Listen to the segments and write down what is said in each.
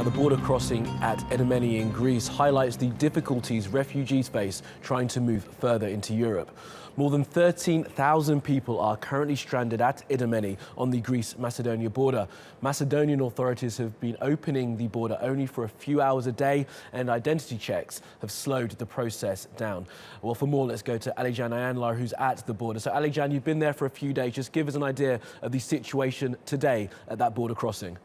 Now, the border crossing at Idomeni in Greece highlights the difficulties refugees face trying to move further into Europe. More than 13,000 people are currently stranded at Idomeni on the Greece-Macedonia border. Macedonian authorities have been opening the border only for a few hours a day, and identity checks have slowed the process down. Well, for more, let's go to Alican Ayanlar, who's at the border. So, Alican, you've been there for a few days. Just give us an idea of the situation today at that border crossing.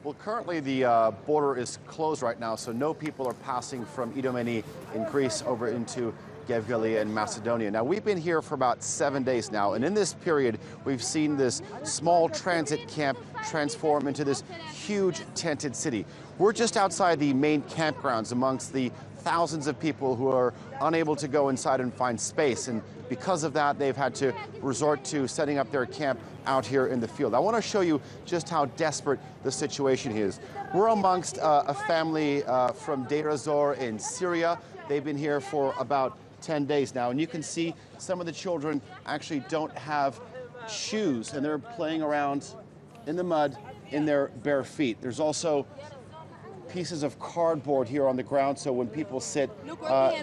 Well, currently the border is closed right now, so no people are passing from Idomeni in Greece over into Gevgeli in Macedonia. Now, we've been here for about 7 days now, and in this period, we've seen this small transit camp transform into this huge tented city. We're just outside the main campgrounds amongst the thousands of people who are unable to go inside and find space, and because of that, they've had to resort to setting up their camp out here in the field. I want to show you just how desperate the situation is. We're amongst a family from Deir ez-Zor in Syria. They've been here for about 10 days now, and you can see some of the children actually don't have shoes, and they're playing around in the mud in their bare feet. There's also pieces of cardboard here on the ground, so when people sit,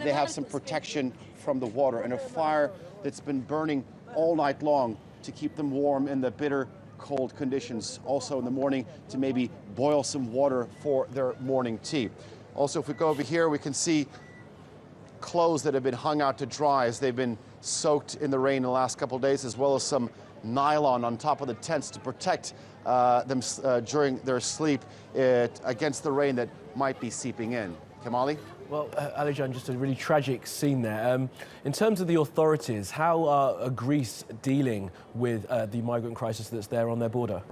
they have some protection from the water, and a fire that's been burning all night long to keep them warm in the bitter cold conditions. Also in the morning to maybe boil some water for their morning tea. Also, if we go over here, we can see clothes that have been hung out to dry as they've been soaked in the rain in the last couple of days, as well as some nylon on top of the tents to protect them during their sleep against the rain that might be seeping in. Kamali? Well, Alican, just a really tragic scene there. In terms of the authorities, how are Greece dealing with the migrant crisis that's there on their border?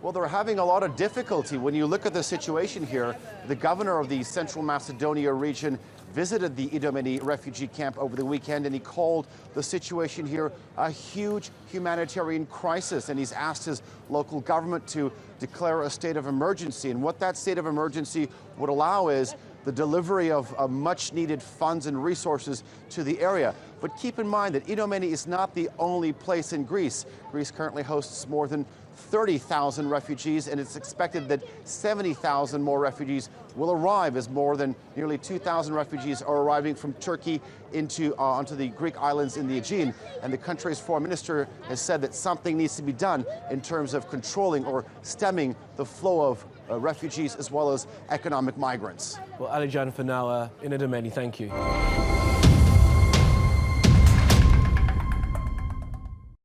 Well, they're having a lot of difficulty. When you look at the situation here, the governor of the Central Macedonia region visited the Idomeni refugee camp over the weekend, and he called the situation here a huge humanitarian crisis, and he's asked his local government to declare a state of emergency. And what that state of emergency would allow is the delivery of much needed funds and resources to the area. But keep in mind that Idomeni is not the only place in Greece. Greece currently hosts more than 30,000 refugees, and it's expected that 70,000 more refugees will arrive, as more than nearly 2,000 refugees are arriving from Turkey onto the Greek islands in the Aegean. And the country's foreign minister has said that something needs to be done in terms of controlling or stemming the flow of refugees as well as economic migrants. Well, Alican, for now, in Idomeni, thank you.